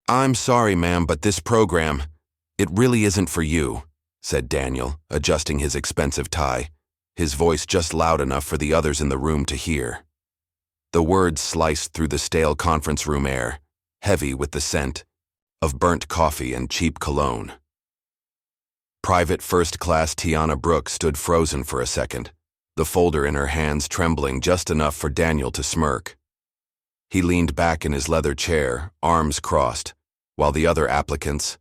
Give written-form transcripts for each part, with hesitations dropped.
"I'm sorry, ma'am, but this program, it really isn't for you," said Daniel, adjusting his expensive tie, his voice just loud enough for the others in the room to hear. The words sliced through the stale conference room air, heavy with the scent of burnt coffee and cheap cologne. Private First Class Tiana Brooks stood frozen for a second, the folder in her hands trembling just enough for Daniel to smirk. He leaned back in his leather chair, arms crossed, while the other applicants,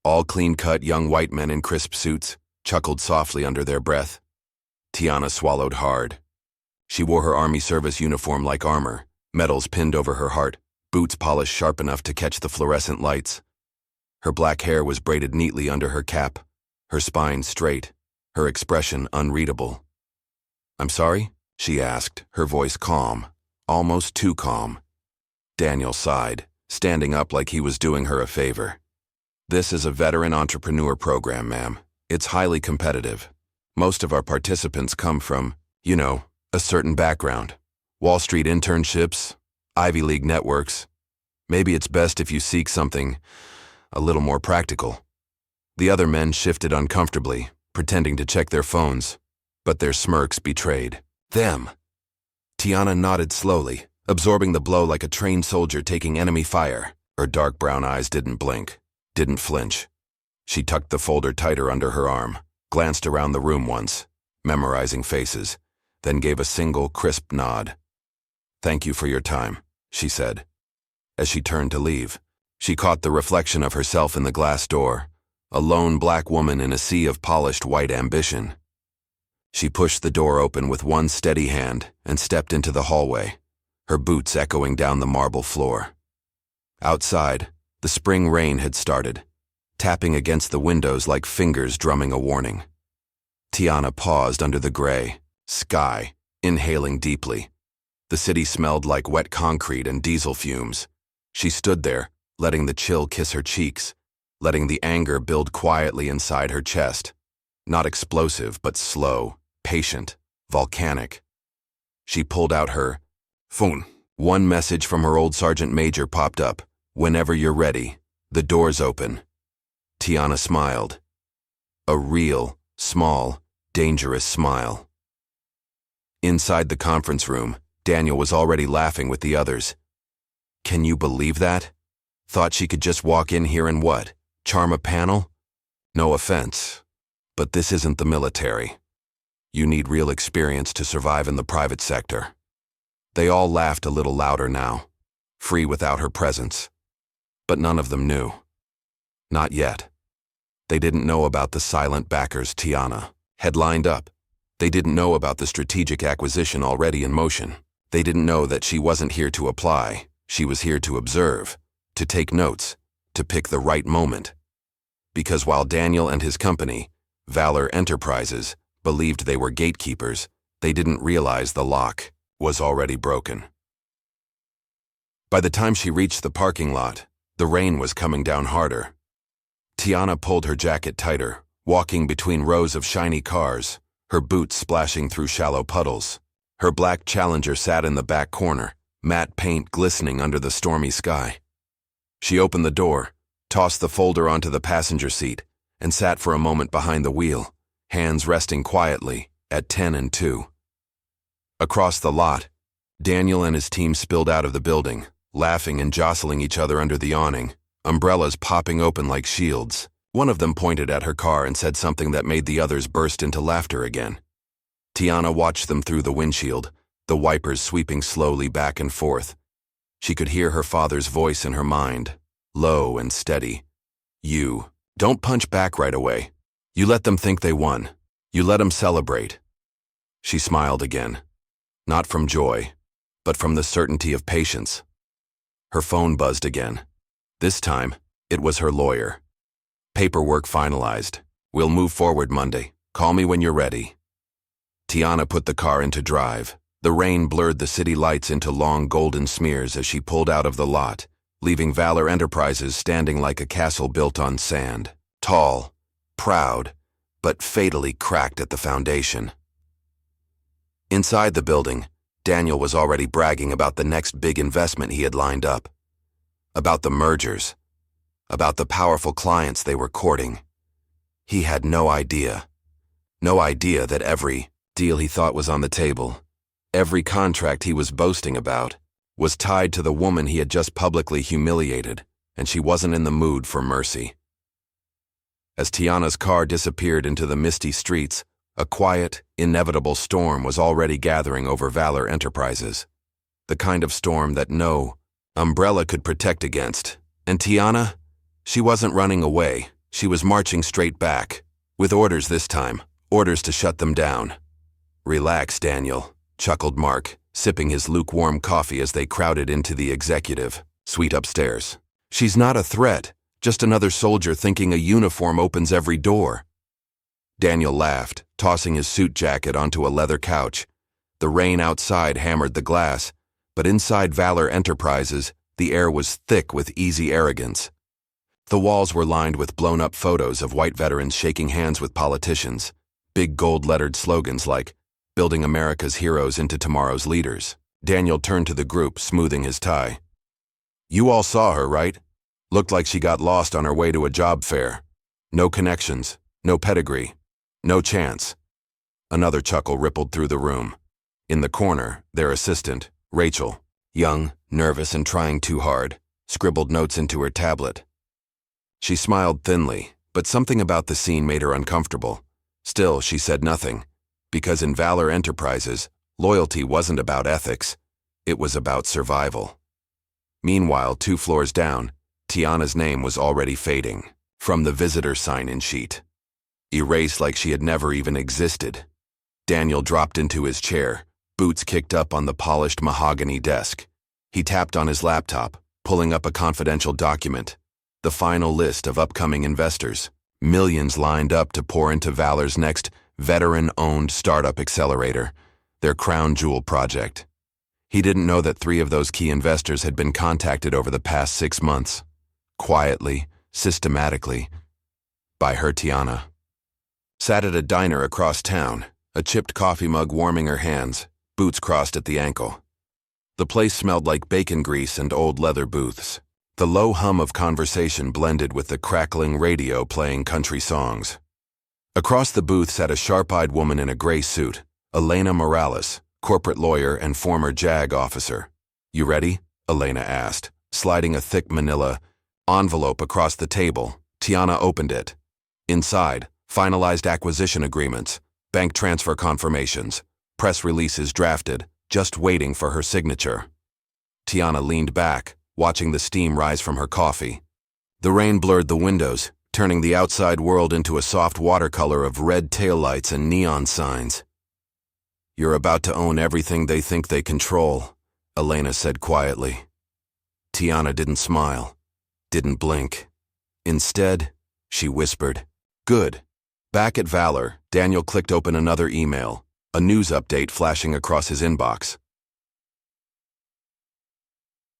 all clean-cut young white men in crisp suits, chuckled softly under their breath. Tiana swallowed hard. She wore her Army service uniform like armor, medals pinned over her heart, boots polished sharp enough to catch the fluorescent lights. Her black hair was braided neatly under her cap, her spine straight, her expression unreadable. "I'm sorry?" she asked, her voice calm, almost too calm. Daniel sighed, standing up like he was doing her a favor. "This is a veteran entrepreneur program, ma'am. It's highly competitive. Most of our participants come from, a certain background. Wall Street internships, Ivy League networks. Maybe it's best if you seek something a little more practical." The other men shifted uncomfortably, pretending to check their phones, but their smirks betrayed them. Tiana nodded slowly, absorbing the blow like a trained soldier taking enemy fire. Her dark brown eyes didn't blink, didn't flinch. She tucked the folder tighter under her arm, glanced around the room once, memorizing faces, then gave a single, crisp nod. "Thank you for your time," she said. As she turned to leave, she caught the reflection of herself in the glass door, a lone black woman in a sea of polished white ambition. She pushed the door open with one steady hand and stepped into the hallway, her boots echoing down the marble floor. Outside, the spring rain had started, tapping against the windows like fingers drumming a warning. Tiana paused under the gray sky, inhaling deeply. The city smelled like wet concrete and diesel fumes. She stood there, letting the chill kiss her cheeks, letting the anger build quietly inside her chest. Not explosive, but slow, patient, volcanic. She pulled out her phone. One message from her old sergeant major popped up. "Whenever you're ready, the door's open." Tiana smiled. A real, small, dangerous smile. Inside the conference room, Daniel was already laughing with the others. "Can you believe that? Thought she could just walk in here and what? Charm a panel? No offense, but this isn't the military. You need real experience to survive in the private sector." They all laughed a little louder now, free without her presence. But none of them knew. Not yet. They didn't know about the silent backers Tiana had lined up. They didn't know about the strategic acquisition already in motion. They didn't know that she wasn't here to apply. She was here to observe, to take notes, to pick the right moment. Because while Daniel and his company, Valor Enterprises, believed they were gatekeepers, they didn't realize the lock was already broken. By the time she reached the parking lot, the rain was coming down harder. Tiana pulled her jacket tighter, walking between rows of shiny cars, her boots splashing through shallow puddles. Her black Challenger sat in the back corner, matte paint glistening under the stormy sky. She opened the door, tossed the folder onto the passenger seat, and sat for a moment behind the wheel, hands resting quietly at 10 and 2. Across the lot, Daniel and his team spilled out of the building, laughing and jostling each other under the awning, umbrellas popping open like shields. One of them pointed at her car and said something that made the others burst into laughter again. Tiana watched them through the windshield, the wipers sweeping slowly back and forth. She could hear her father's voice in her mind, low and steady. "You don't punch back right away. You let them think they won. You let them celebrate." She smiled again, not from joy, but from the certainty of patience. Her phone buzzed again. This time, it was her lawyer. "Paperwork finalized. We'll move forward Monday. Call me when you're ready." Tiana put the car into drive. The rain blurred the city lights into long golden smears as she pulled out of the lot, leaving Valor Enterprises standing like a castle built on sand. Tall, proud, but fatally cracked at the foundation. Inside the building, Daniel was already bragging about the next big investment he had lined up. About the mergers, about the powerful clients they were courting. He had no idea. No idea that every deal he thought was on the table, every contract he was boasting about, was tied to the woman he had just publicly humiliated, and she wasn't in the mood for mercy. As Tiana's car disappeared into the misty streets, a quiet, inevitable storm was already gathering over Valor Enterprises. The kind of storm that no umbrella could protect against. And Tiana? She wasn't running away. She was marching straight back. With orders this time. Orders to shut them down. "Relax, Daniel," chuckled Mark, sipping his lukewarm coffee as they crowded into the executive suite upstairs. "She's not a threat, just another soldier thinking a uniform opens every door." Daniel laughed, tossing his suit jacket onto a leather couch. The rain outside hammered the glass, but inside Valor Enterprises, the air was thick with easy arrogance. The walls were lined with blown-up photos of white veterans shaking hands with politicians, big gold-lettered slogans like, "Building America's heroes into tomorrow's leaders." Daniel turned to the group, smoothing his tie. "You all saw her, right? Looked like she got lost on her way to a job fair. No connections, no pedigree, no chance." Another chuckle rippled through the room. In the corner, their assistant, Rachel, young, nervous, and trying too hard, scribbled notes into her tablet. She smiled thinly, but something about the scene made her uncomfortable. Still, she said nothing, because in Valor Enterprises, loyalty wasn't about ethics, it was about survival. Meanwhile, 2 floors down, Tiana's name was already fading from the visitor sign-in sheet, erased like she had never even existed. Daniel dropped into his chair, boots kicked up on the polished mahogany desk. He tapped on his laptop, pulling up a confidential document, the final list of upcoming investors. Millions lined up to pour into Valor's next veteran-owned startup accelerator, their crown jewel project. He didn't know that 3 of those key investors had been contacted over the past 6 months, quietly, systematically, by her Tiana. Sat at a diner across town, a chipped coffee mug warming her hands, boots crossed at the ankle. The place smelled like bacon grease and old leather booths. The low hum of conversation blended with the crackling radio playing country songs. Across the booth sat a sharp-eyed woman in a gray suit, Elena Morales, corporate lawyer and former JAG officer. "You ready?" Elena asked, sliding a thick manila envelope across the table. Tiana opened it. Inside, finalized acquisition agreements, bank transfer confirmations, press releases drafted, just waiting for her signature. Tiana leaned back, watching the steam rise from her coffee. The rain blurred the windows, turning the outside world into a soft watercolor of red taillights and neon signs. "You're about to own everything they think they control," Elena said quietly. Tiana didn't smile, didn't blink. Instead, she whispered, "Good." Back at Valor, Daniel clicked open another email, a news update flashing across his inbox.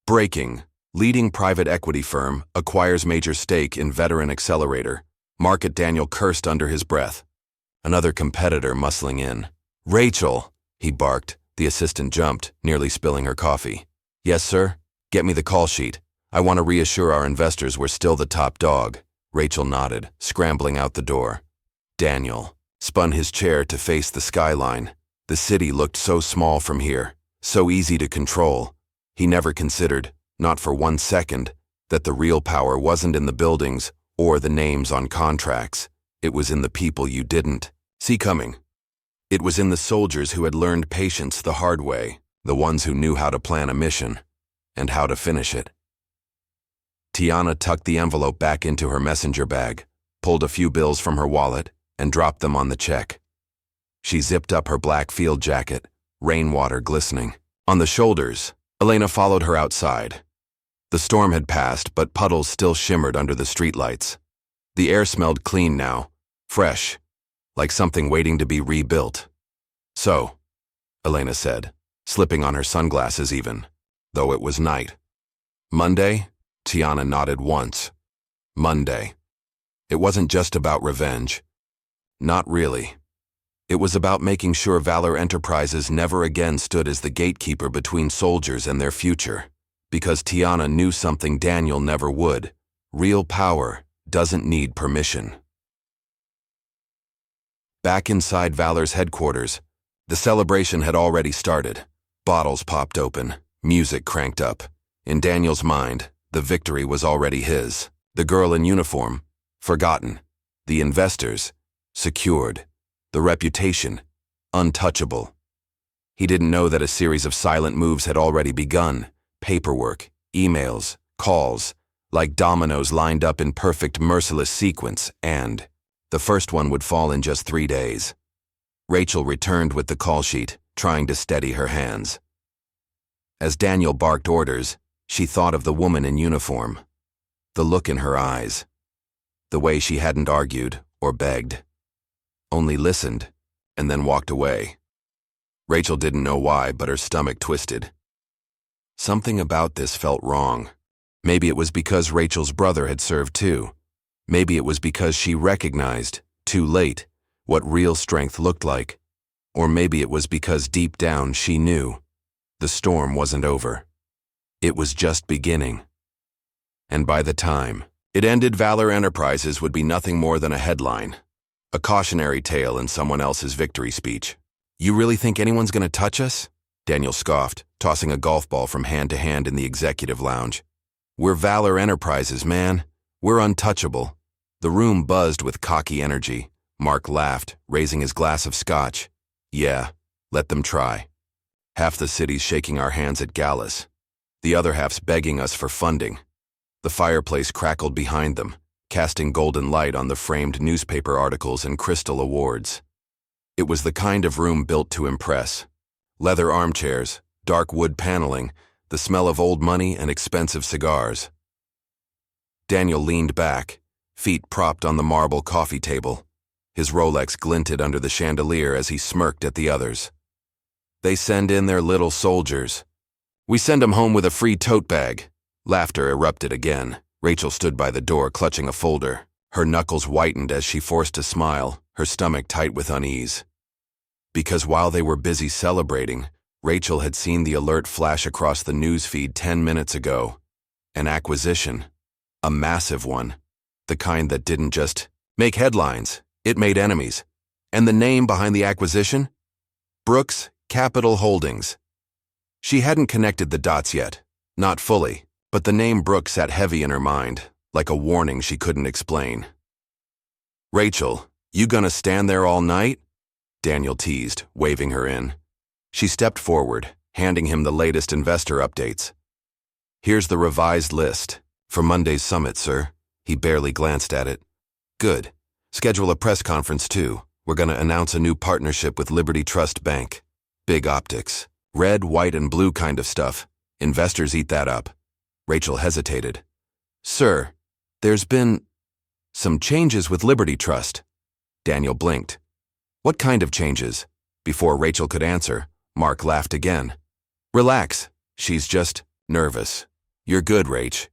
Breaking. Leading private equity firm acquires major stake in veteran accelerator. Market. Daniel cursed under his breath. Another competitor muscling in. "Rachel," he barked. The assistant jumped, nearly spilling her coffee. "Yes, sir? Get me the call sheet. I want to reassure our investors we're still the top dog." Rachel nodded, scrambling out the door. Daniel spun his chair to face the skyline. The city looked so small from here, so easy to control. He never considered, not for 1 second, that the real power wasn't in the buildings or the names on contracts. It was in the people you didn't see coming. It was in the soldiers who had learned patience the hard way, the ones who knew how to plan a mission and how to finish it. Tiana tucked the envelope back into her messenger bag, pulled a few bills from her wallet, and dropped them on the check. She zipped up her black field jacket, rainwater glistening on the shoulders. Elena followed her outside. The storm had passed, but puddles still shimmered under the streetlights. The air smelled clean now, fresh, like something waiting to be rebuilt. "So," Elena said, slipping on her sunglasses even, though it was night. "Monday?" Tiana nodded once. Monday. It wasn't just about revenge. Not really. It was about making sure Valor Enterprises never again stood as the gatekeeper between soldiers and their future. Because Tiana knew something Daniel never would. Real power doesn't need permission. Back inside Valor's headquarters, the celebration had already started. Bottles popped open, music cranked up. In Daniel's mind, the victory was already his. The girl in uniform, forgotten. The investors, secured. The reputation, untouchable. He didn't know that a series of silent moves had already begun. Paperwork, emails, calls, like dominoes lined up in perfect, merciless sequence, and the first one would fall in just 3 days. Rachel returned with the call sheet, trying to steady her hands. As Daniel barked orders, she thought of the woman in uniform. The look in her eyes. The way she hadn't argued or begged. Only listened, and then walked away. Rachel didn't know why, but her stomach twisted. Something about this felt wrong. Maybe it was because Rachel's brother had served too. Maybe it was because she recognized, too late, what real strength looked like. Or maybe it was because deep down she knew the storm wasn't over. It was just beginning. And by the time it ended, Valor Enterprises would be nothing more than a headline. A cautionary tale in someone else's victory speech. "You really think anyone's gonna touch us?" Daniel scoffed, tossing a golf ball from hand to hand in the executive lounge. "We're Valor Enterprises, man. We're untouchable." The room buzzed with cocky energy. Mark laughed, raising his glass of scotch. "Yeah, let them try. Half the city's shaking our hands at Gallus. The other half's begging us for funding." The fireplace crackled behind them, casting golden light on the framed newspaper articles and crystal awards. It was the kind of room built to impress. Leather armchairs, dark wood paneling, the smell of old money and expensive cigars. Daniel leaned back, feet propped on the marble coffee table. His Rolex glinted under the chandelier as he smirked at the others. "They send in their little soldiers. We send 'em home with a free tote bag." Laughter erupted again. Rachel stood by the door clutching a folder. Her knuckles whitened as she forced a smile, her stomach tight with unease. Because while they were busy celebrating, Rachel had seen the alert flash across the news feed 10 minutes ago. An acquisition. A massive one. The kind that didn't just make headlines, it made enemies. And the name behind the acquisition? Brooks Capital Holdings. She hadn't connected the dots yet. Not fully. But the name Brooks sat heavy in her mind, like a warning she couldn't explain. "Rachel, you gonna stand there all night?" Daniel teased, waving her in. She stepped forward, handing him the latest investor updates. "Here's the revised list. For Monday's summit, sir." He barely glanced at it. "Good. Schedule a press conference, too. We're gonna announce a new partnership with Liberty Trust Bank. Big optics. Red, white, and blue kind of stuff. Investors eat that up." Rachel hesitated. "Sir, there's been some changes with Liberty Trust." Daniel blinked. "What kind of changes?" Before Rachel could answer, Mark laughed again. "Relax. She's just nervous. You're good, Rach.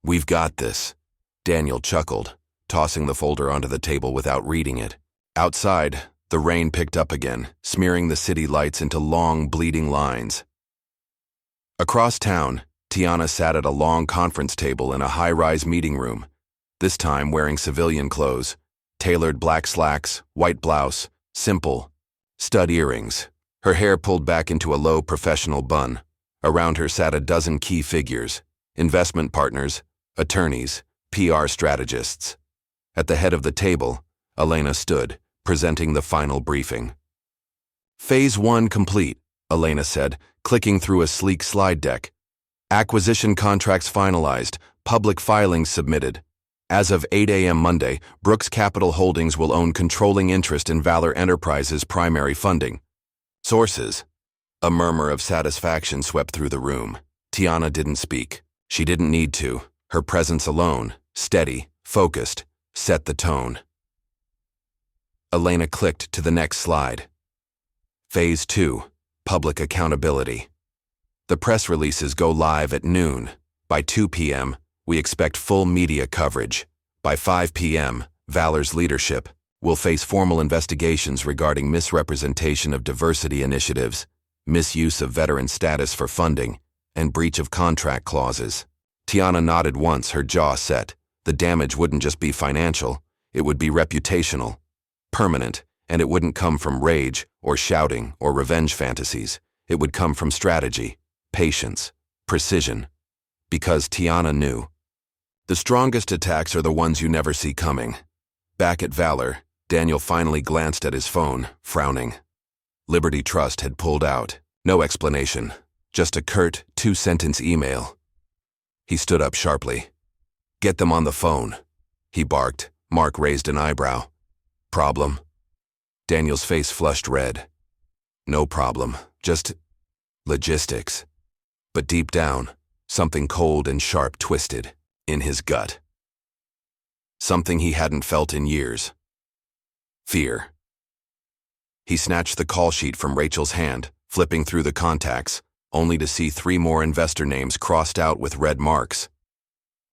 We've got this." Daniel chuckled, tossing the folder onto the table without reading it. Outside, the rain picked up again, smearing the city lights into long, bleeding lines. Across town, Tiana sat at a long conference table in a high-rise meeting room, this time wearing civilian clothes, tailored black slacks, white blouse, simple, stud earrings, her hair pulled back into a low professional bun. Around her sat a dozen key figures, investment partners, attorneys, PR strategists. At the head of the table, Elena stood, presenting the final briefing. "Phase 1 complete," Elena said, clicking through a sleek slide deck. "Acquisition contracts finalized, public filings submitted. As of 8 a.m. Monday, Brooks Capital Holdings will own controlling interest in Valor Enterprises' primary funding. Sources." A murmur of satisfaction swept through the room. Tiana didn't speak. She didn't need to. Her presence alone, steady, focused, set the tone. Elena clicked to the next slide. Phase 2, Public Accountability. The press releases go live at noon. By 2 p.m., we expect full media coverage. By 5 p.m., Valor's leadership will face formal investigations regarding misrepresentation of diversity initiatives, misuse of veteran status for funding, and breach of contract clauses. Tiana nodded once, her jaw set, The damage wouldn't just be financial, it would be reputational, permanent, and it wouldn't come from rage or shouting or revenge fantasies. It would come from strategy, patience, precision. Because Tiana knew. The strongest attacks are the ones you never see coming. Back at Valor, Daniel finally glanced at his phone, frowning. Liberty Trust had pulled out. No explanation, just a curt, 2-sentence email. He stood up sharply. "Get them on the phone," he barked. Mark raised an eyebrow. "Problem?" Daniel's face flushed red. "No problem, just logistics." But deep down, something cold and sharp twisted in his gut. Something he hadn't felt in years. Fear. He snatched the call sheet from Rachel's hand, flipping through the contacts, only to see 3 more investor names crossed out with red marks.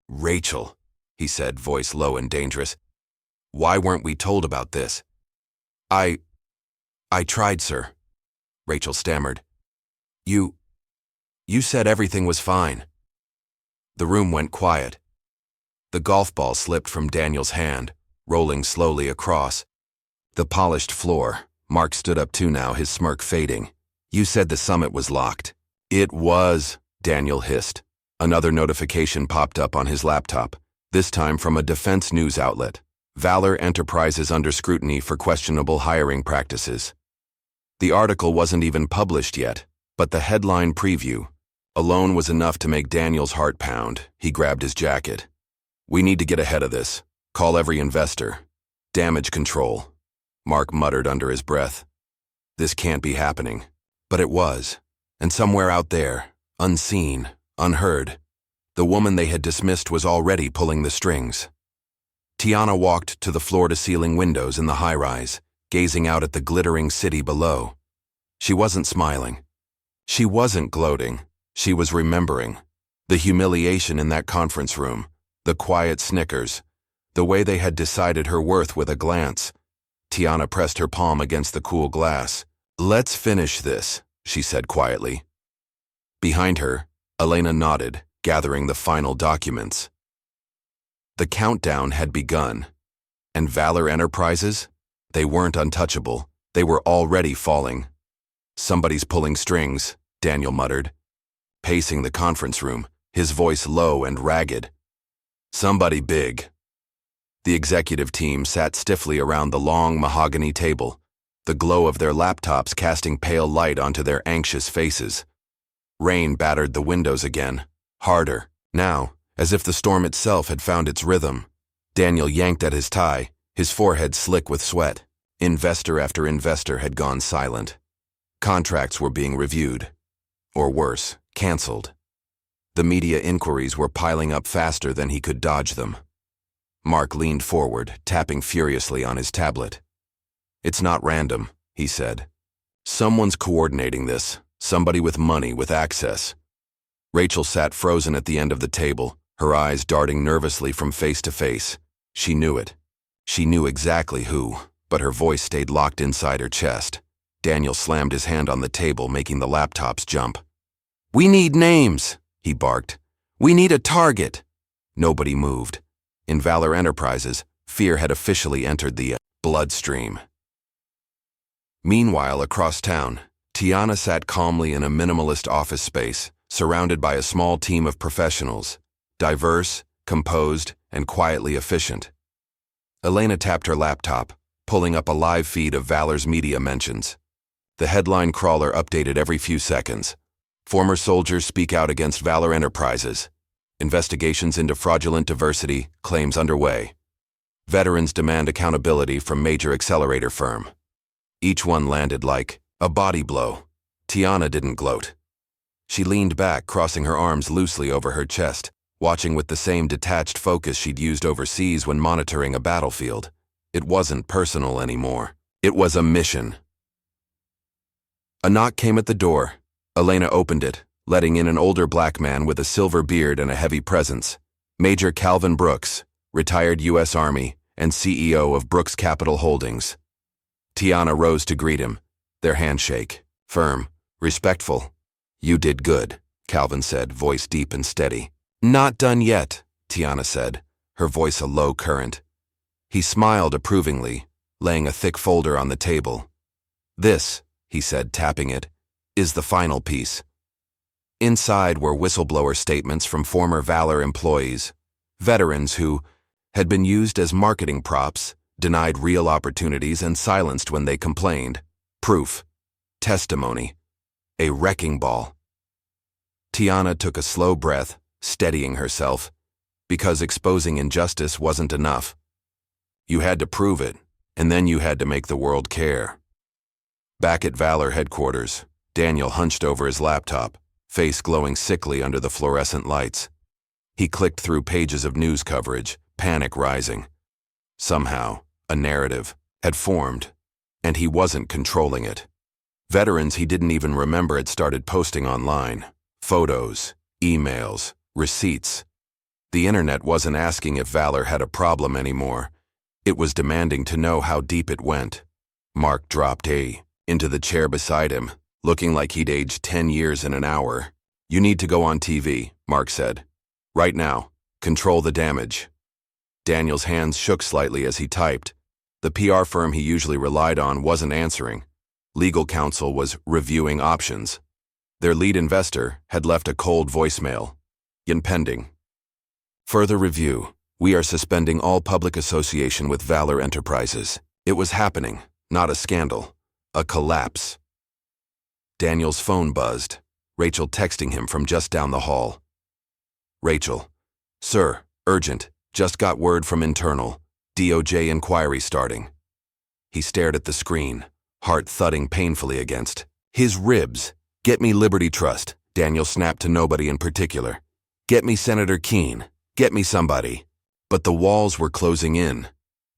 "Rachel," he said, voice low and dangerous. "Why weren't we told about this?" I tried, sir," Rachel stammered. You said everything was fine." The room went quiet. The golf ball slipped from Daniel's hand, rolling slowly across. The polished floor. Mark stood up too now, his smirk fading. "You said the summit was locked." "It was," Daniel hissed. Another notification popped up on his laptop, this time from a defense news outlet. Valor Enterprises under scrutiny for questionable hiring practices. The article wasn't even published yet, but the headline preview alone was enough to make Daniel's heart pound. He grabbed his jacket. "We need to get ahead of this. Call every investor. Damage control," Mark muttered under his breath. This can't be happening. But it was. And somewhere out there, unseen, unheard, the woman they had dismissed was already pulling the strings. Tiana walked to the floor-to-ceiling windows in the high-rise, gazing out at the glittering city below. She wasn't smiling. She wasn't gloating. She was remembering. The humiliation in that conference room, the quiet snickers, the way they had decided her worth with a glance. Tiana pressed her palm against the cool glass. "Let's finish this," she said quietly. Behind her, Elena nodded, gathering the final documents. The countdown had begun. And Valor Enterprises? They weren't untouchable. They were already falling. "Somebody's pulling strings," Daniel muttered, pacing the conference room, his voice low and ragged. "Somebody big." The executive team sat stiffly around the long mahogany table, the glow of their laptops casting pale light onto their anxious faces. Rain battered the windows again, harder, now, as if the storm itself had found its rhythm. Daniel yanked at his tie, his forehead slick with sweat. Investor after investor had gone silent. Contracts were being reviewed. Or worse, canceled. The media inquiries were piling up faster than he could dodge them. Mark leaned forward, tapping furiously on his tablet. "It's not random," he said. "Someone's coordinating this, somebody with money, with access." Rachel sat frozen at the end of the table, her eyes darting nervously from face to face. She knew it. She knew exactly who, but her voice stayed locked inside her chest. Daniel slammed his hand on the table, making the laptops jump. "We need names," he barked. "We need a target." Nobody moved. In Valor Enterprises, fear had officially entered the bloodstream. Meanwhile, across town, Tiana sat calmly in a minimalist office space, surrounded by a small team of professionals, diverse, composed, and quietly efficient. Elena tapped her laptop, pulling up a live feed of Valor's media mentions. The headline crawler updated every few seconds. "Former soldiers speak out against Valor Enterprises. Investigations into fraudulent diversity, claims underway. Veterans demand accountability from major accelerator firm." Each one landed like a body blow. Tiana didn't gloat. She leaned back, crossing her arms loosely over her chest, watching with the same detached focus she'd used overseas when monitoring a battlefield. It wasn't personal anymore. It was a mission. A knock came at the door. Elena opened it, letting in an older black man with a silver beard and a heavy presence. Major Calvin Brooks, retired U.S. Army and CEO of Brooks Capital Holdings. Tiana rose to greet him, their handshake, firm, respectful. "You did good," Calvin said, voice deep and steady. "Not done yet," Tiana said, her voice a low current. He smiled approvingly, laying a thick folder on the table. "This," he said, tapping it, "is the final piece." Inside were whistleblower statements from former Valor employees, veterans who had been used as marketing props, denied real opportunities, and silenced when they complained. Proof. Testimony. A wrecking ball. Tiana took a slow breath, steadying herself, because exposing injustice wasn't enough. You had to prove it, and then you had to make the world care. Back at Valor headquarters, Daniel hunched over his laptop, face glowing sickly under the fluorescent lights. He clicked through pages of news coverage, panic rising. Somehow, a narrative had formed, and he wasn't controlling it. Veterans he didn't even remember had started posting online. Photos, emails, receipts. The internet wasn't asking if Valor had a problem anymore. It was demanding to know how deep it went. Mark dropped into the chair beside him, looking like he'd aged 10 years in an hour. "You need to go on TV," Mark said. "Right now. Control the damage." Daniel's hands shook slightly as he typed. The PR firm he usually relied on wasn't answering. Legal counsel was reviewing options. Their lead investor had left a cold voicemail. Impending. Further review. We are suspending all public association with Valor Enterprises. It was happening, not a scandal. A collapse. Daniel's phone buzzed. Rachel texting him from just down the hall. Rachel. "Sir, urgent. Just got word from internal. DOJ inquiry starting." He stared at the screen, heart thudding painfully against his ribs. "Get me Liberty Trust," Daniel snapped to nobody in particular. "Get me Senator Keene. Get me somebody." But the walls were closing in.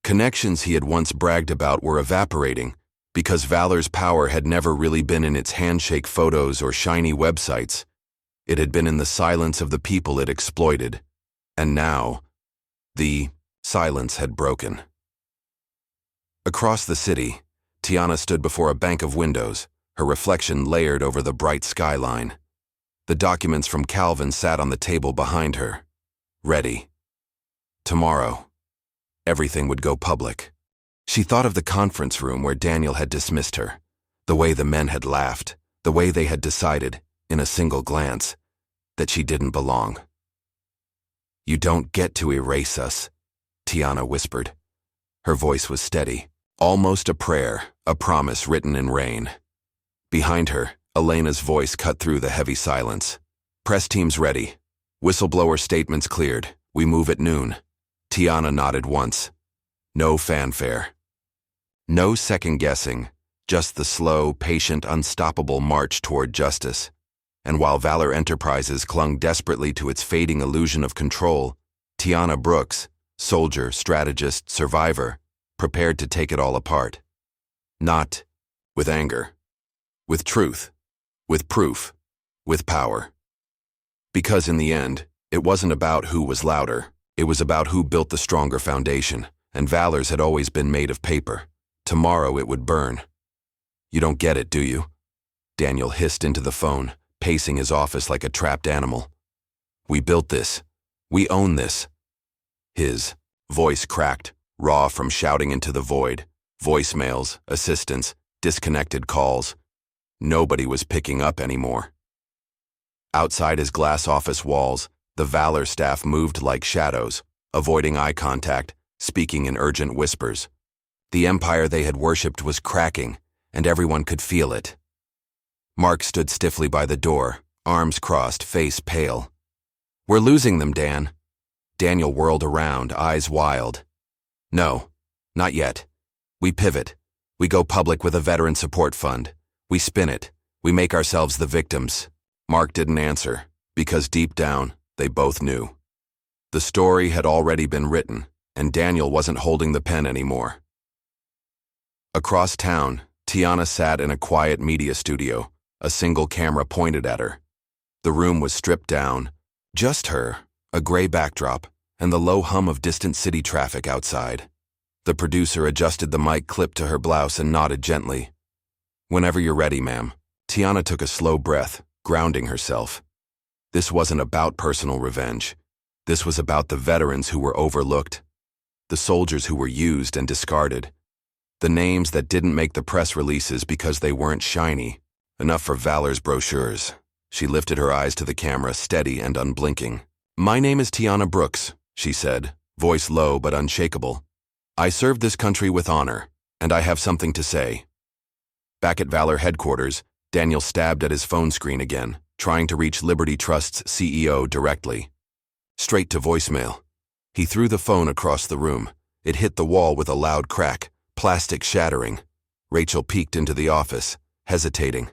Connections he had once bragged about were evaporating, because Valor's power had never really been in its handshake photos or shiny websites. It had been in the silence of the people it exploited. And now, the silence had broken. Across the city, Tiana stood before a bank of windows, her reflection layered over the bright skyline. The documents from Calvin sat on the table behind her. Ready. Tomorrow, everything would go public. She thought of the conference room where Daniel had dismissed her, the way the men had laughed, the way they had decided, in a single glance, that she didn't belong. "You don't get to erase us," Tiana whispered. Her voice was steady, almost a prayer, a promise written in rain. Behind her, Elena's voice cut through the heavy silence. "Press teams ready. Whistleblower statements cleared. We move at noon." Tiana nodded once. No fanfare. No second-guessing, just the slow, patient, unstoppable march toward justice. And while Valor Enterprises clung desperately to its fading illusion of control, Tiana Brooks, soldier, strategist, survivor, prepared to take it all apart. Not with anger, with truth, with proof, with power. Because in the end, it wasn't about who was louder, it was about who built the stronger foundation, and Valor's had always been made of paper. Tomorrow it would burn. "You don't get it, do you?" Daniel hissed into the phone, pacing his office like a trapped animal. "We built this. We own this." His voice cracked, raw from shouting into the void. Voicemails, assistants, disconnected calls. Nobody was picking up anymore. Outside his glass office walls, the Valor staff moved like shadows, avoiding eye contact, speaking in urgent whispers. The empire they had worshipped was cracking, and everyone could feel it. Mark stood stiffly by the door, arms crossed, face pale. "We're losing them, Dan." Daniel whirled around, eyes wild. "No, not yet. We pivot. We go public with a veteran support fund. We spin it. We make ourselves the victims." Mark didn't answer, because deep down, they both knew. The story had already been written, and Daniel wasn't holding the pen anymore. Across town, Tiana sat in a quiet media studio, a single camera pointed at her. The room was stripped down, just her, a gray backdrop, and the low hum of distant city traffic outside. The producer adjusted the mic clip to her blouse and nodded gently. "Whenever you're ready, ma'am." Tiana took a slow breath, grounding herself. This wasn't about personal revenge. This was about the veterans who were overlooked, the soldiers who were used and discarded, the names that didn't make the press releases because they weren't shiny enough for Valor's brochures. She lifted her eyes to the camera, steady and unblinking. "My name is Tiana Brooks," she said, voice low but unshakable. "I served this country with honor, and I have something to say." Back at Valor headquarters, Daniel stabbed at his phone screen again, trying to reach Liberty Trust's CEO directly. Straight to voicemail. He threw the phone across the room. It hit the wall with a loud crack, plastic shattering. Rachel peeked into the office, hesitating.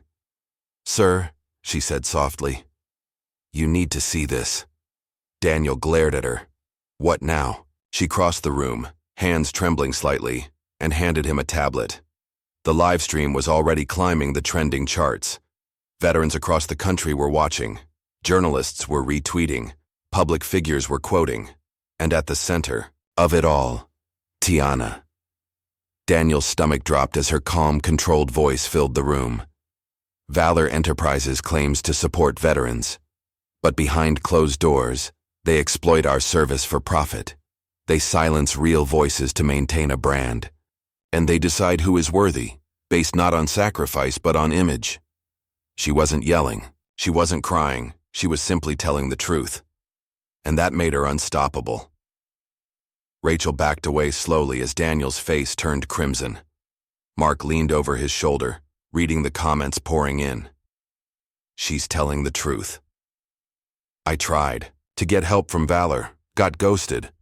"Sir," she said softly, "you need to see this." Daniel glared at her. "What now?" She crossed the room, hands trembling slightly, and handed him a tablet. The live stream was already climbing the trending charts. Veterans across the country were watching. Journalists were retweeting. Public figures were quoting. And at the center of it all, Tiana. Daniel's stomach dropped as her calm, controlled voice filled the room. Valor Enterprises claims to support veterans. But behind closed doors, they exploit our service for profit. They silence real voices to maintain a brand. And they decide who is worthy, based not on sacrifice but on image. She wasn't yelling. She wasn't crying. She was simply telling the truth. And that made her unstoppable. Rachel backed away slowly as Daniel's face turned crimson. Mark leaned over his shoulder, reading the comments pouring in. "She's telling the truth. I tried to get help from Valor, got ghosted.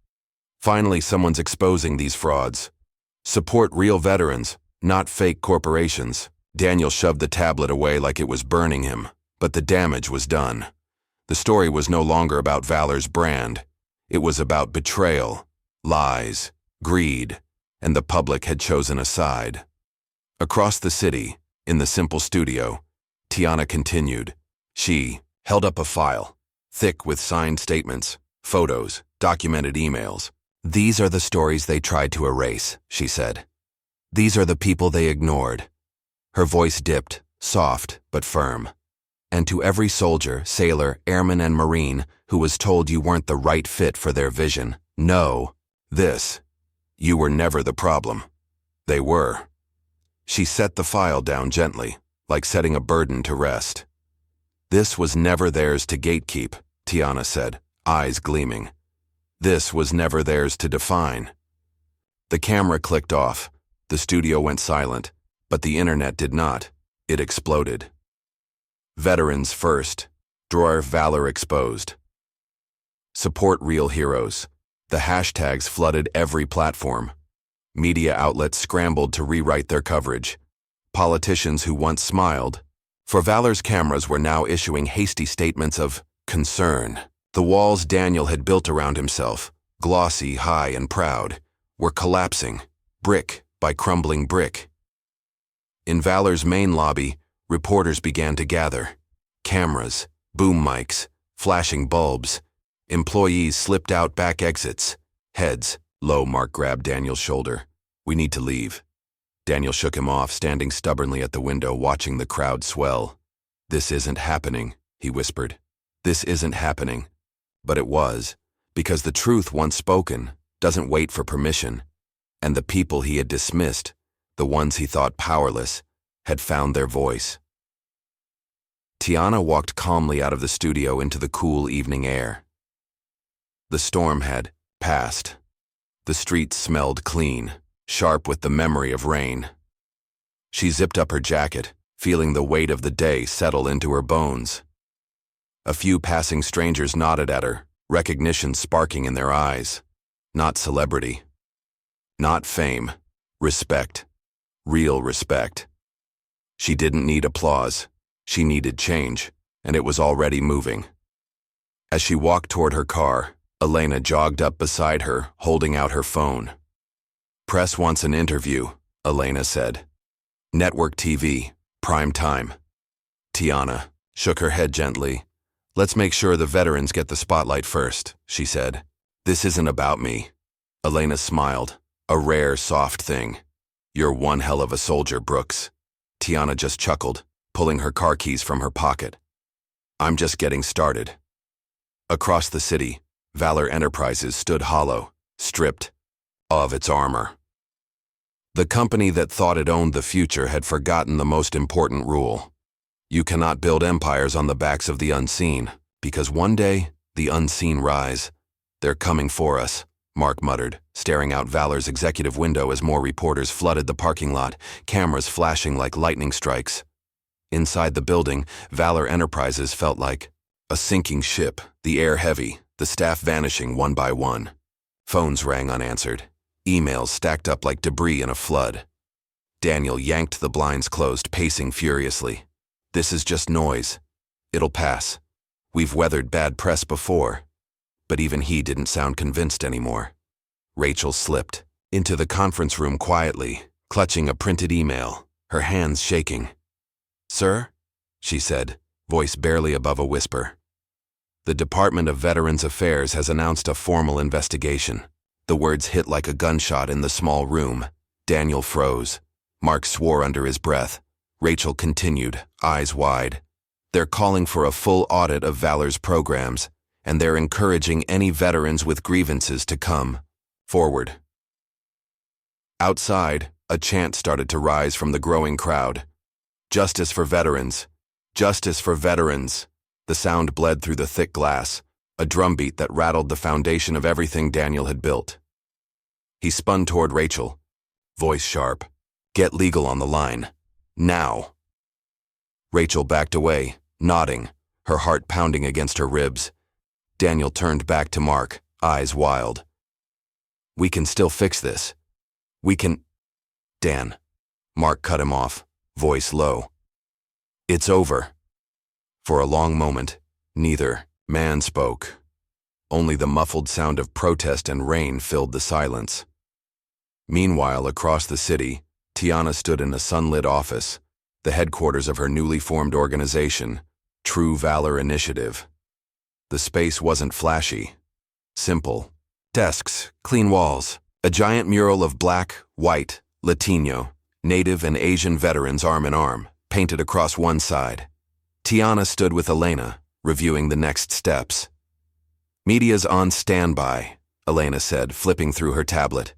Finally, someone's exposing these frauds. Support real veterans, not fake corporations." Daniel shoved the tablet away like it was burning him, but the damage was done. The story was no longer about Valor's brand. It was about betrayal, lies, greed, and the public had chosen a side. Across the city, in the simple studio, Tiana continued. She held up a file, thick with signed statements, photos, documented emails. "These are the stories they tried to erase," she said. "These are the people they ignored." Her voice dipped, soft but firm. "And to every soldier, sailor, airman, and Marine who was told you weren't the right fit for their vision, know this: you were never the problem. They were." She set the file down gently, like setting a burden to rest. "This was never theirs to gatekeep," Tiana said, eyes gleaming. "This was never theirs to define." The camera clicked off. The studio went silent, but the internet did not. It exploded. Veterans first. Drawer Valor exposed. Support real heroes. The hashtags flooded every platform. Media outlets scrambled to rewrite their coverage. Politicians who once smiled for Valor's cameras were now issuing hasty statements of concern. The walls Daniel had built around himself, glossy, high, and proud, were collapsing, brick by crumbling brick. In Valor's main lobby, reporters began to gather. Cameras, boom mics, flashing bulbs. Employees slipped out back exits. Heads low. Mark grabbed Daniel's shoulder. "We need to leave." Daniel shook him off, standing stubbornly at the window, watching the crowd swell. "This isn't happening," he whispered. "This isn't happening." But it was, because the truth once spoken doesn't wait for permission. And the people he had dismissed, the ones he thought powerless, had found their voice. Tiana walked calmly out of the studio into the cool evening air. The storm had passed. The streets smelled clean, sharp with the memory of rain. She zipped up her jacket, feeling the weight of the day settle into her bones. A few passing strangers nodded at her, recognition sparking in their eyes. Not celebrity. Not fame. Respect. Real respect. She didn't need applause. She needed change, and it was already moving. As she walked toward her car, Elena jogged up beside her, holding out her phone. "Press wants an interview," Elena said. "Network TV, prime time." Tiana shook her head gently. "Let's make sure the veterans get the spotlight first," she said. "This isn't about me." Elena smiled, a rare, soft thing. "You're one hell of a soldier, Brooks." Tiana just chuckled, pulling her car keys from her pocket. "I'm just getting started." Across the city, Valor Enterprises stood hollow, stripped of its armor. The company that thought it owned the future had forgotten the most important rule. You cannot build empires on the backs of the unseen, because one day, the unseen rise. They're coming for us, Mark muttered, staring out Valor's executive window as more reporters flooded the parking lot, cameras flashing like lightning strikes. Inside the building, Valor Enterprises felt like a sinking ship, the air heavy, the staff vanishing one by one. Phones rang unanswered. Emails stacked up like debris in a flood. Daniel yanked the blinds closed, pacing furiously. This is just noise. It'll pass. We've weathered bad press before. But even he didn't sound convinced anymore. Rachel slipped into the conference room quietly, clutching a printed email, her hands shaking. "Sir?" she said, voice barely above a whisper. "The Department of Veterans Affairs has announced a formal investigation." The words hit like a gunshot in the small room. Daniel froze. Mark swore under his breath. Rachel continued, eyes wide. "They're calling for a full audit of Valor's programs, and they're encouraging any veterans with grievances to come forward." Outside, a chant started to rise from the growing crowd. "Justice for veterans! Justice for veterans!" The sound bled through the thick glass, a drumbeat that rattled the foundation of everything Daniel had built. He spun toward Rachel, voice sharp. "Get legal on the line. Now." Rachel backed away, nodding, her heart pounding against her ribs. Daniel turned back to Mark, eyes wild. "We can still fix this. We can—" "Dan." Mark cut him off, voice low. "It's over." For a long moment, neither man spoke. Only the muffled sound of protest and rain filled the silence. Meanwhile, across the city, Tiana stood in a sunlit office, the headquarters of her newly formed organization, True Valor Initiative. The space wasn't flashy. Simple. Desks, clean walls, a giant mural of Black, White, Latino, Native and Asian veterans arm in arm, painted across one side. Tiana stood with Elena, reviewing the next steps. "Media's on standby," Elena said, flipping through her tablet.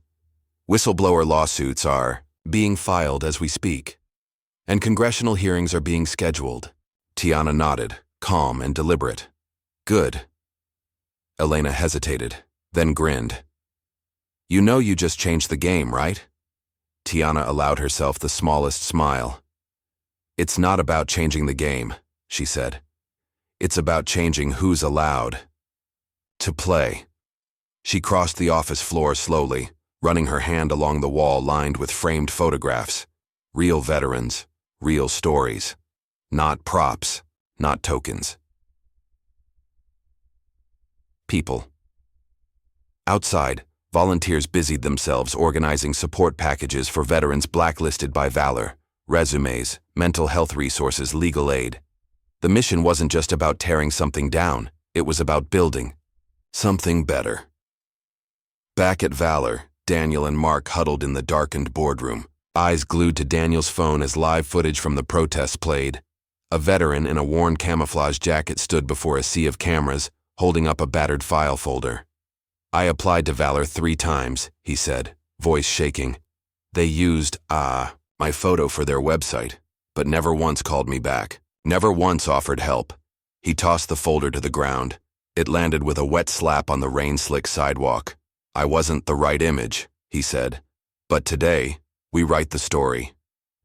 "Whistleblower lawsuits are being filed as we speak, and congressional hearings are being scheduled." Tiana nodded, calm and deliberate. "Good." Elena hesitated, then grinned. "You know you just changed the game, right?" Tiana allowed herself the smallest smile. "It's not about changing the game," she said. "It's about changing who's allowed to play." She crossed the office floor slowly, running her hand along the wall lined with framed photographs. Real veterans, real stories. Not props, not tokens. People. Outside, volunteers busied themselves organizing support packages for veterans blacklisted by Valor, resumes, mental health resources, legal aid. The mission wasn't just about tearing something down, it was about building something better. Back at Valor, Daniel and Mark huddled in the darkened boardroom, eyes glued to Daniel's phone as live footage from the protests played. A veteran in a worn camouflage jacket stood before a sea of cameras, holding up a battered file folder. "I applied to Valor 3 times, he said, voice shaking. "They used, my photo for their website, but never once called me back, never once offered help." He tossed the folder to the ground. It landed with a wet slap on the rain-slick sidewalk. "I wasn't the right image," he said. "But today, we write the story."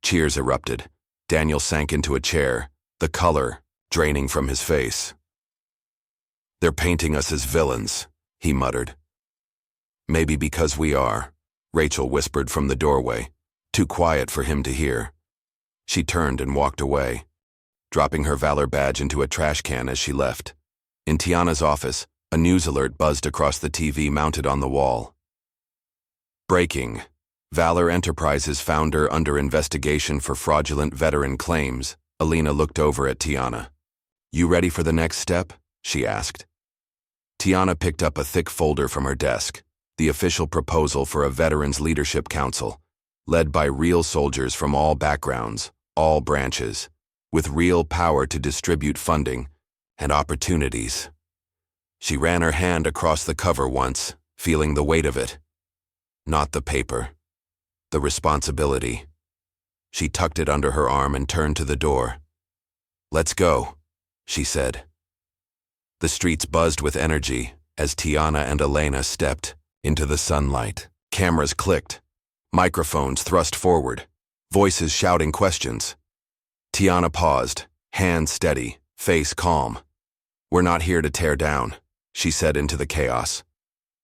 Cheers erupted. Daniel sank into a chair, the color draining from his face. "They're painting us as villains," he muttered. "Maybe because we are," Rachel whispered from the doorway, too quiet for him to hear. She turned and walked away, dropping her Valor badge into a trash can as she left. In Tiana's office, a news alert buzzed across the TV mounted on the wall. Breaking. Valor Enterprises founder under investigation for fraudulent veteran claims. Elena looked over at Tiana. "You ready for the next step?" she asked. Tiana picked up a thick folder from her desk, the official proposal for a Veterans Leadership Council, led by real soldiers from all backgrounds, all branches, with real power to distribute funding and opportunities. She ran her hand across the cover once, feeling the weight of it. Not the paper. The responsibility. She tucked it under her arm and turned to the door. "Let's go," she said. The streets buzzed with energy as Tiana and Elena stepped into the sunlight. Cameras clicked, microphones thrust forward, voices shouting questions. Tiana paused, hands steady, face calm. "We're not here to tear down," she said into the chaos.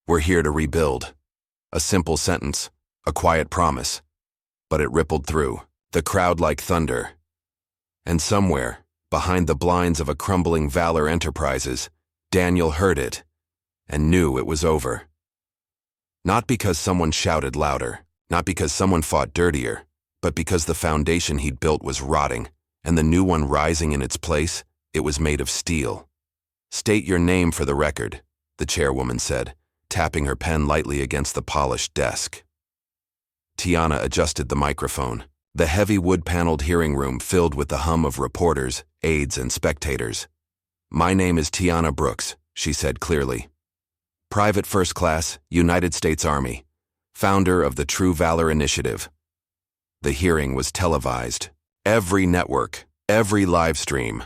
"We're here to rebuild." A simple sentence, a quiet promise, but it rippled through the crowd like thunder. And somewhere, behind the blinds of a crumbling Valor Enterprises, Daniel heard it and knew it was over. Not because someone shouted louder, not because someone fought dirtier, but because the foundation he'd built was rotting, and the new one rising in its place, it was made of steel. "State your name for the record," the chairwoman said, tapping her pen lightly against the polished desk. Tiana adjusted the microphone. The heavy wood-paneled hearing room filled with the hum of reporters, aides, and spectators. "My name is Tiana Brooks," she said clearly. "Private First Class, United States Army, founder of the True Valor Initiative." The hearing was televised. Every network, every live stream.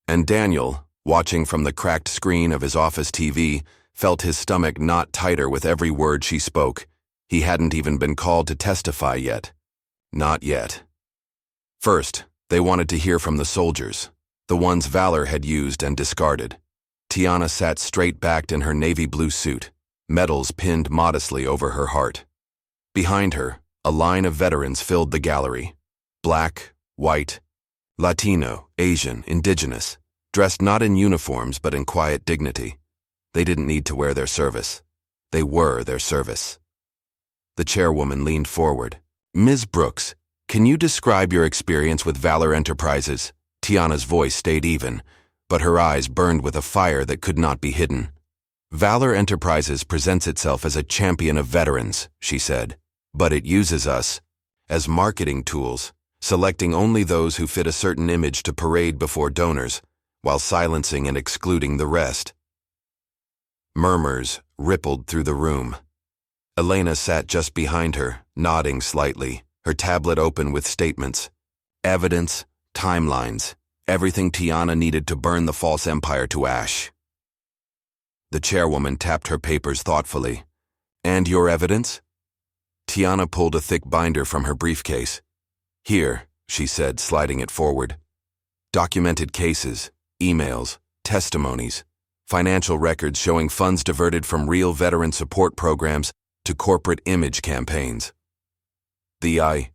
And Daniel, watching from the cracked screen of his office TV, felt his stomach knot tighter with every word she spoke. He hadn't even been called to testify yet. Not yet. First, they wanted to hear from the soldiers, the ones Valor had used and discarded. Tiana sat straight-backed in her navy blue suit, medals pinned modestly over her heart. Behind her, a line of veterans filled the gallery. Black, white, Latino, Asian, indigenous, dressed not in uniforms but in quiet dignity. They didn't need to wear their service. They were their service. The chairwoman leaned forward. "Ms. Brooks, can you describe your experience with Valor Enterprises?" Tiana's voice stayed even, but her eyes burned with a fire that could not be hidden. "Valor Enterprises presents itself as a champion of veterans," she said, "but it uses us as marketing tools, selecting only those who fit a certain image to parade before donors, while silencing and excluding the rest." Murmurs rippled through the room. Elena sat just behind her, nodding slightly, her tablet open with statements. Evidence, timelines, everything Tiana needed to burn the false empire to ash. The chairwoman tapped her papers thoughtfully. "And your evidence?" Tiana pulled a thick binder from her briefcase. "Here," she said, sliding it forward. "Documented cases, emails, testimonies, financial records showing funds diverted from real veteran support programs to corporate image campaigns." The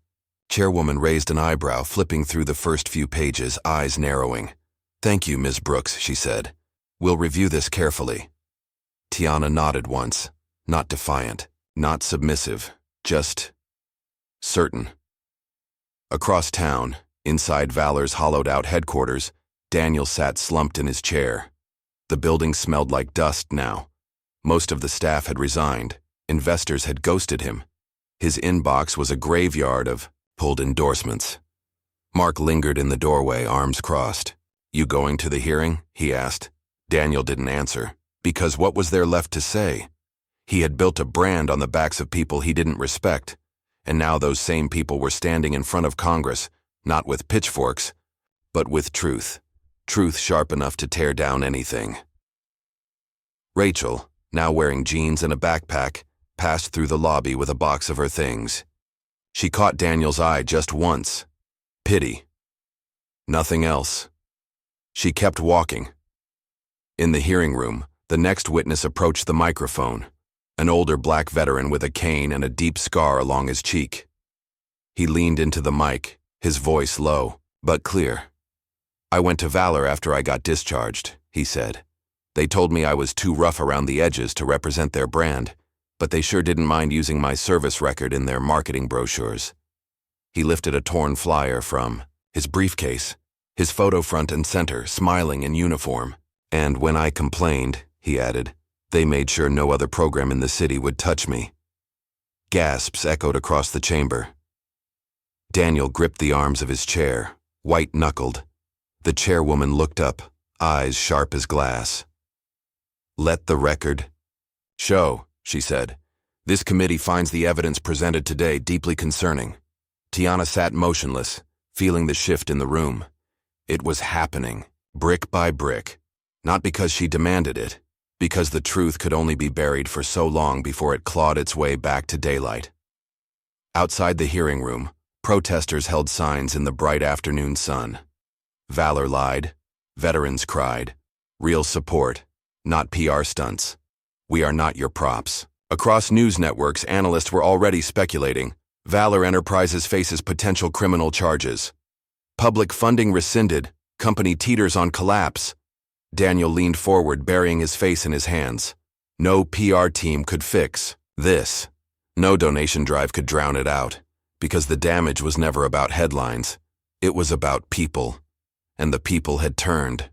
chairwoman raised an eyebrow, flipping through the first few pages, eyes narrowing. "Thank you, Ms. Brooks," she said. "We'll review this carefully." Tiana nodded once, not defiant, not submissive, just certain. Across town, inside Valor's hollowed-out headquarters, Daniel sat slumped in his chair. The building smelled like dust now. Most of the staff had resigned. Investors had ghosted him. His inbox was a graveyard of pulled endorsements. Mark lingered in the doorway, arms crossed. "You going to the hearing?" he asked. Daniel didn't answer, because what was there left to say? He had built a brand on the backs of people he didn't respect, and now those same people were standing in front of Congress, not with pitchforks, but with truth. Truth sharp enough to tear down anything. Rachel, now wearing jeans and a backpack, passed through the lobby with a box of her things. She caught Daniel's eye just once. Pity. Nothing else. She kept walking. In the hearing room, the next witness approached the microphone, an older black veteran with a cane and a deep scar along his cheek. He leaned into the mic, his voice low, but clear. "I went to Valor after I got discharged," he said. "They told me I was too rough around the edges to represent their brand, but they sure didn't mind using my service record in their marketing brochures." He lifted a torn flyer from his briefcase, his photo front and center, smiling in uniform. "And when I complained," he added, "they made sure no other program in the city would touch me." Gasps echoed across the chamber. Daniel gripped the arms of his chair, white-knuckled. The chairwoman looked up, eyes sharp as glass. Let the record show, she said. This committee finds the evidence presented today deeply concerning. Tiana sat motionless, feeling the shift in the room. It was happening, brick by brick. Not because she demanded it, because the truth could only be buried for so long before it clawed its way back to daylight. Outside the hearing room, protesters held signs in the bright afternoon sun. Valor lied. Veterans cried. Real support, not PR stunts. We are not your props. Across news networks, analysts were already speculating. Valor Enterprises faces potential criminal charges. Public funding rescinded. Company teeters on collapse. Daniel leaned forward, burying his face in his hands. No PR team could fix this. No donation drive could drown it out, because the damage was never about headlines. It was about people, and the people had turned.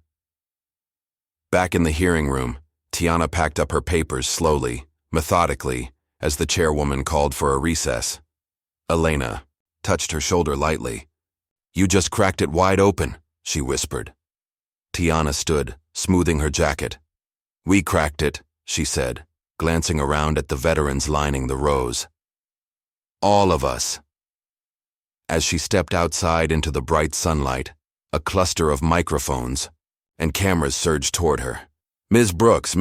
Back in the hearing room, Tiana packed up her papers slowly, methodically, as the chairwoman called for a recess. Elena touched her shoulder lightly. "You just cracked it wide open," she whispered. Tiana stood, smoothing her jacket. "We cracked it," she said, glancing around at the veterans lining the rows. "All of us." As she stepped outside into the bright sunlight, a cluster of microphones and cameras surged toward her. Ms. Brooks,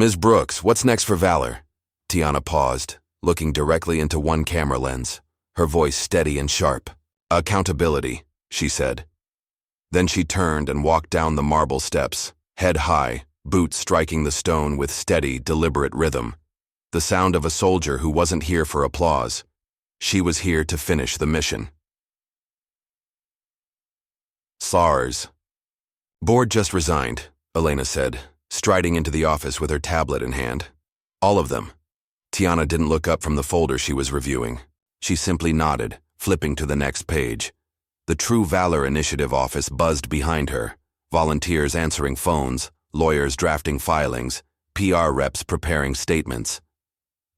what's next for Valor?" Tiana paused, looking directly into one camera lens, her voice steady and sharp. "Accountability," she said. Then she turned and walked down the marble steps, head high, boots striking the stone with steady, deliberate rhythm. The sound of a soldier who wasn't here for applause. She was here to finish the mission. SARS. "Board just resigned," Elena said, striding into the office with her tablet in hand. "All of them." Tiana didn't look up from the folder she was reviewing. She simply nodded, flipping to the next page. The True Valor Initiative office buzzed behind her, volunteers answering phones, lawyers drafting filings, PR reps preparing statements.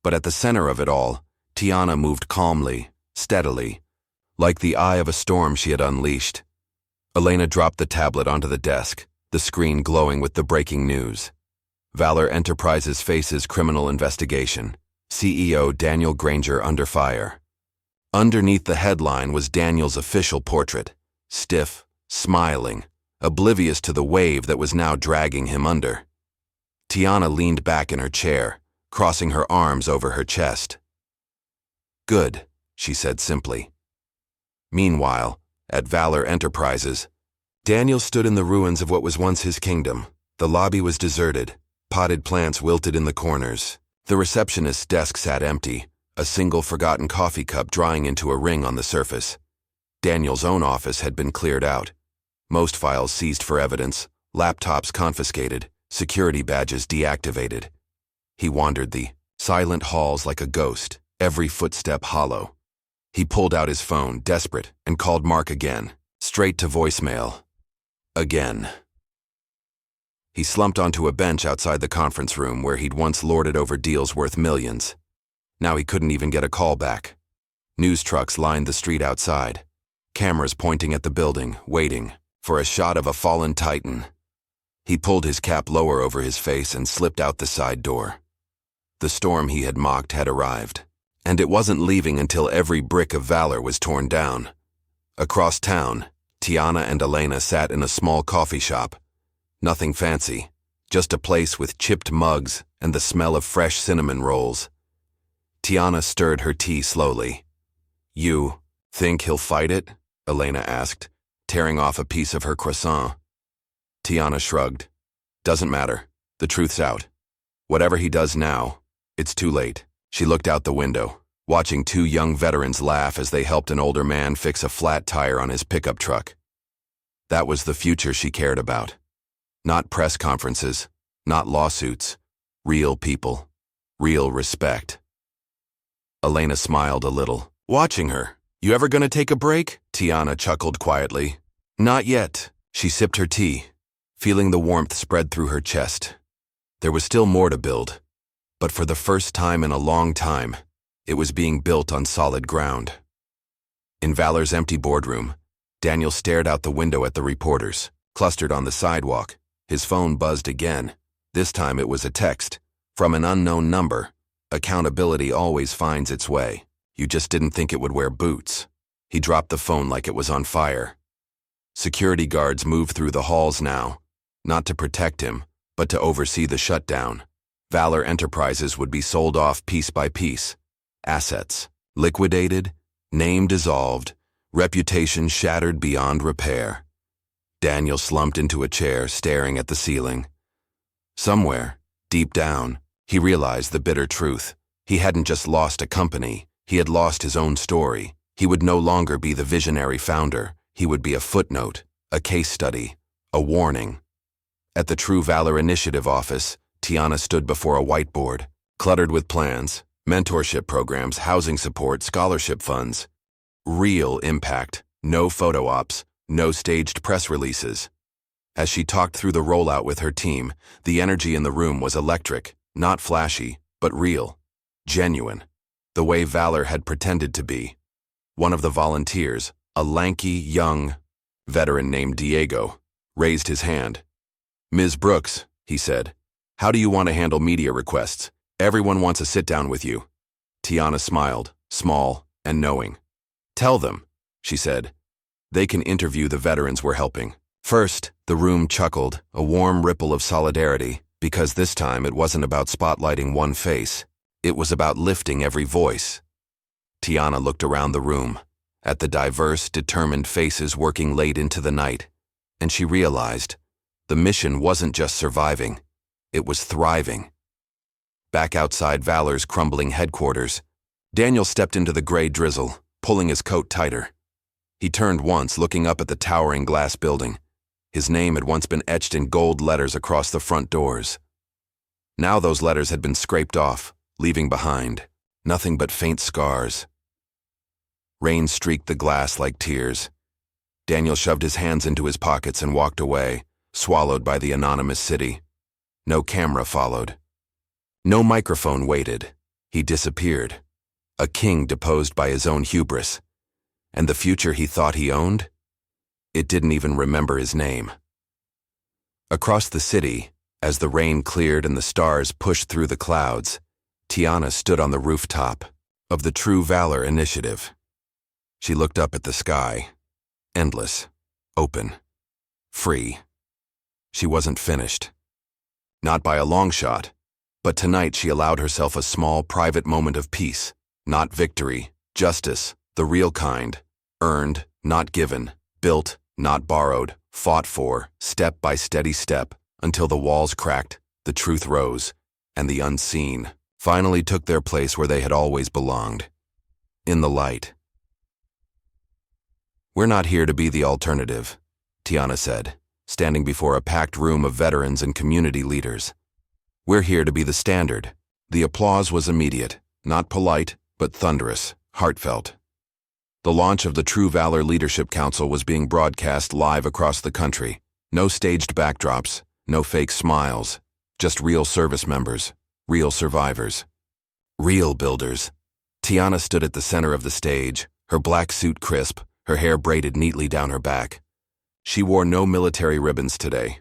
But at the center of it all, Tiana moved calmly, steadily, like the eye of a storm she had unleashed. Elena dropped the tablet onto the desk, the screen glowing with the breaking news. Valor Enterprises faces criminal investigation. CEO Daniel Granger under fire. Underneath the headline was Daniel's official portrait, stiff, smiling, oblivious to the wave that was now dragging him under. Tiana leaned back in her chair, crossing her arms over her chest. "Good," she said simply. Meanwhile, at Valor Enterprises, Daniel stood in the ruins of what was once his kingdom. The lobby was deserted, potted plants wilted in the corners. The receptionist's desk sat empty, a single forgotten coffee cup drying into a ring on the surface. Daniel's own office had been cleared out. Most files seized for evidence, laptops confiscated, security badges deactivated. He wandered the silent halls like a ghost, every footstep hollow. He pulled out his phone, desperate, and called Mark again, straight to voicemail. Again. He slumped onto a bench outside the conference room where he'd once lorded over deals worth millions. Now he couldn't even get a call back. News trucks lined the street outside, cameras pointing at the building, waiting for a shot of a fallen titan. He pulled his cap lower over his face and slipped out the side door. The storm he had mocked had arrived, and it wasn't leaving until every brick of Valor was torn down. Across town, Tiana and Elena sat in a small coffee shop. Nothing fancy, just a place with chipped mugs and the smell of fresh cinnamon rolls. Tiana stirred her tea slowly. "You think he'll fight it?" Elena asked, tearing off a piece of her croissant. Tiana shrugged. "Doesn't matter. The truth's out. Whatever he does now, it's too late." She looked out the window, watching two young veterans laugh as they helped an older man fix a flat tire on his pickup truck. That was the future she cared about. Not press conferences, not lawsuits. Real people. Real respect. Elena smiled a little, watching her. "You ever gonna take a break?" Tiana chuckled quietly. "Not yet." She sipped her tea, feeling the warmth spread through her chest. There was still more to build, but for the first time in a long time, it was being built on solid ground. In Valor's empty boardroom, Daniel stared out the window at the reporters, clustered on the sidewalk. His phone buzzed again. This time it was a text. From an unknown number, accountability always finds its way. You just didn't think it would wear boots. He dropped the phone like it was on fire. Security guards moved through the halls now, not to protect him, but to oversee the shutdown. Valor Enterprises would be sold off piece by piece. Assets liquidated, name dissolved, reputation shattered beyond repair. Daniel slumped into a chair, staring at the ceiling. Somewhere, deep down, he realized the bitter truth. He hadn't just lost a company, he had lost his own story. He would no longer be the visionary founder. He would be a footnote, a case study, a warning. At the True Valor Initiative office, Tiana stood before a whiteboard, cluttered with plans, mentorship programs, housing support, scholarship funds. Real impact, no photo ops, no staged press releases. As she talked through the rollout with her team, the energy in the room was electric, not flashy, but real, genuine, the way Valor had pretended to be. One of the volunteers, a lanky, young veteran named Diego, raised his hand. "Ms. Brooks," he said, "how do you want to handle media requests? Everyone wants a sit-down with you." Tiana smiled, small and knowing. "Tell them," she said. "They can interview the veterans we're helping." First, the room chuckled, a warm ripple of solidarity, because this time it wasn't about spotlighting one face. It was about lifting every voice. Tiana looked around the room, at the diverse, determined faces working late into the night, and she realized the mission wasn't just surviving, it was thriving. Back outside Valor's crumbling headquarters, Daniel stepped into the gray drizzle, pulling his coat tighter. He turned once, looking up at the towering glass building. His name had once been etched in gold letters across the front doors. Now those letters had been scraped off, leaving behind nothing but faint scars. Rain streaked the glass like tears. Daniel shoved his hands into his pockets and walked away, swallowed by the anonymous city. No camera followed. No microphone waited. He disappeared. A king deposed by his own hubris. And the future he thought he owned? It didn't even remember his name. Across the city, as the rain cleared and the stars pushed through the clouds, Tiana stood on the rooftop of the True Valor Initiative. She looked up at the sky, endless, open, free. She wasn't finished. Not by a long shot, but tonight she allowed herself a small, private moment of peace. Not victory, justice, the real kind, earned, not given, built, not borrowed, fought for, step by steady step, until the walls cracked, the truth rose, and the unseen finally took their place where they had always belonged, in the light. "We're not here to be the alternative," Tiana said, standing before a packed room of veterans and community leaders. "We're here to be the standard." The applause was immediate, not polite, but thunderous, heartfelt. The launch of the True Valor Leadership Council was being broadcast live across the country. No staged backdrops, no fake smiles, just real service members, real survivors, real builders. Tiana stood at the center of the stage, her black suit crisp, her hair braided neatly down her back. She wore no military ribbons today,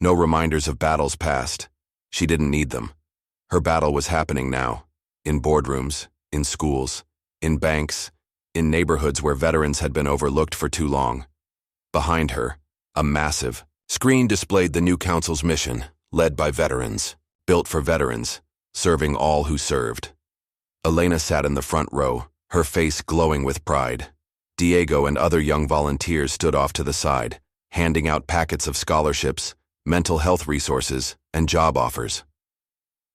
no reminders of battles past. She didn't need them. Her battle was happening now, in boardrooms, in schools, in banks, in neighborhoods where veterans had been overlooked for too long. Behind her, a massive screen displayed the new council's mission, led by veterans, built for veterans, serving all who served. Elena sat in the front row, her face glowing with pride. Diego and other young volunteers stood off to the side, handing out packets of scholarships, mental health resources, and job offers.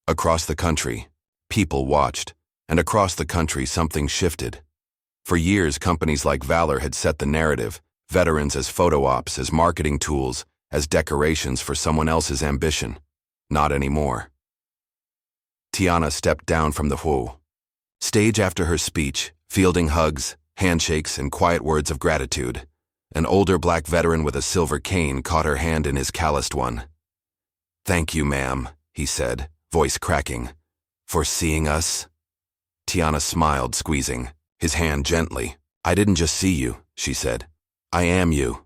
Across the country, people watched, and across the country something shifted. For years, companies like Valor had set the narrative, veterans as photo ops, as marketing tools, as decorations for someone else's ambition. Not anymore. Tiana stepped down from the stage after her speech, fielding hugs, handshakes, and quiet words of gratitude. An older black veteran with a silver cane caught her hand in his calloused one. "Thank you, ma'am," he said, voice cracking, "for seeing us." Tiana smiled, squeezing his hand gently. "I didn't just see you," she said. "I am you."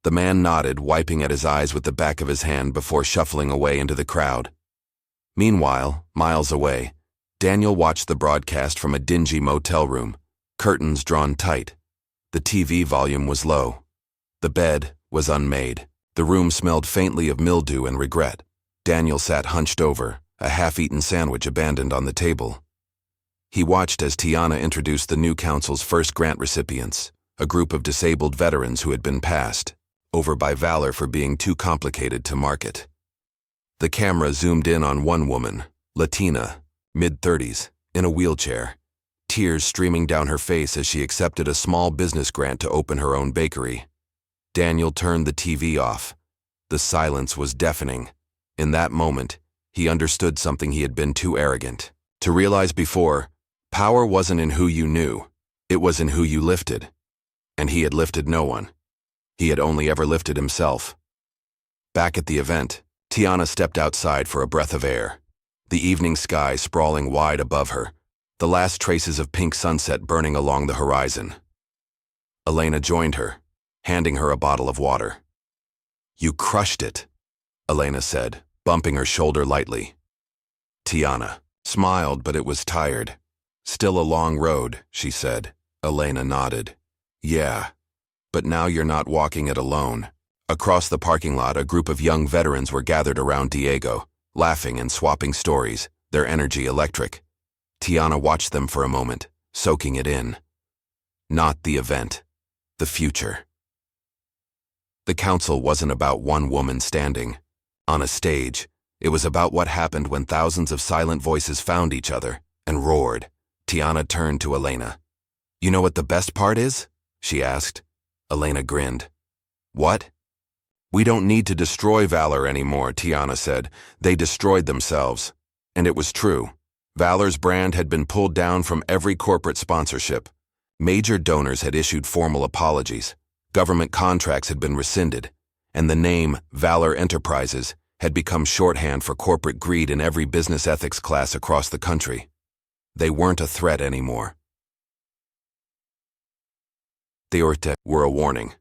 The man nodded, wiping at his eyes with the back of his hand before shuffling away into the crowd. Meanwhile, miles away, Daniel watched the broadcast from a dingy motel room, curtains drawn tight. The TV volume was low. The bed was unmade. The room smelled faintly of mildew and regret. Daniel sat hunched over, a half-eaten sandwich abandoned on the table. He watched as Tiana introduced the new council's first grant recipients, a group of disabled veterans who had been passed over by Valor for being too complicated to market. The camera zoomed in on one woman, Latina, mid-30s, in a wheelchair, tears streaming down her face as she accepted a small business grant to open her own bakery. Daniel turned the TV off. The silence was deafening. In that moment, he understood something he had been too arrogant to realize before. Power wasn't in who you knew, it was in who you lifted. And he had lifted no one. He had only ever lifted himself. Back at the event, Tiana stepped outside for a breath of air. The evening sky sprawling wide above her, the last traces of pink sunset burning along the horizon. Elena joined her, handing her a bottle of water. "You crushed it," Elena said, bumping her shoulder lightly. Tiana smiled, but it was tired. "Still a long road," she said. Elena nodded. "Yeah, but now you're not walking it alone." Across the parking lot, a group of young veterans were gathered around Diego, laughing and swapping stories, their energy electric. Tiana watched them for a moment, soaking it in. Not the event, the future. The council wasn't about one woman standing on a stage. It was about what happened when thousands of silent voices found each other and roared. Tiana turned to Elena. "You know what the best part is?" she asked. Elena grinned. "What?" "We don't need to destroy Valor anymore," Tiana said. "They destroyed themselves." And it was true. Valor's brand had been pulled down from every corporate sponsorship. Major donors had issued formal apologies. Government contracts had been rescinded. And the name, Valor Enterprises, had become shorthand for corporate greed in every business ethics class across the country. They weren't a threat anymore. They were a warning.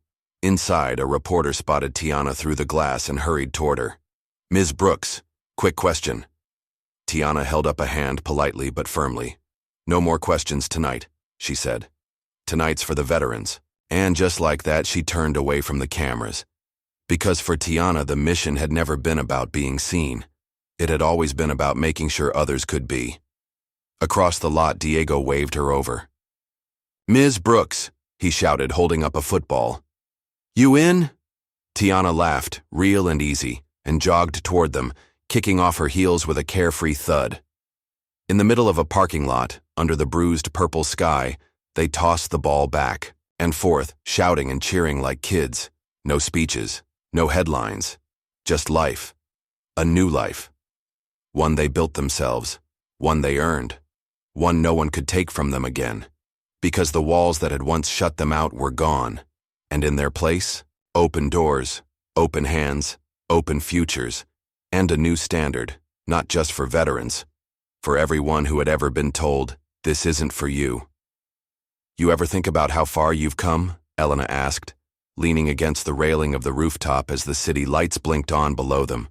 Inside, a reporter spotted Tiana through the glass and hurried toward her. "Ms. Brooks, quick question." Tiana held up a hand politely but firmly. "No more questions tonight," she said. "Tonight's for the veterans." And just like that, she turned away from the cameras. Because for Tiana, the mission had never been about being seen. It had always been about making sure others could be. Across the lot, Diego waved her over. "Ms. Brooks," he shouted, holding up a football. "You in?" Tiana laughed, real and easy, and jogged toward them, kicking off her heels with a carefree thud. In the middle of a parking lot, under the bruised purple sky, they tossed the ball back and forth, shouting and cheering like kids. No speeches, no headlines, just life. A new life. One they built themselves, one they earned, one no one could take from them again, because the walls that had once shut them out were gone, and in their place, open doors, open hands, open futures, and a new standard, not just for veterans, for everyone who had ever been told, "This isn't for you." "You ever think about how far you've come?" Elena asked, leaning against the railing of the rooftop as the city lights blinked on below them.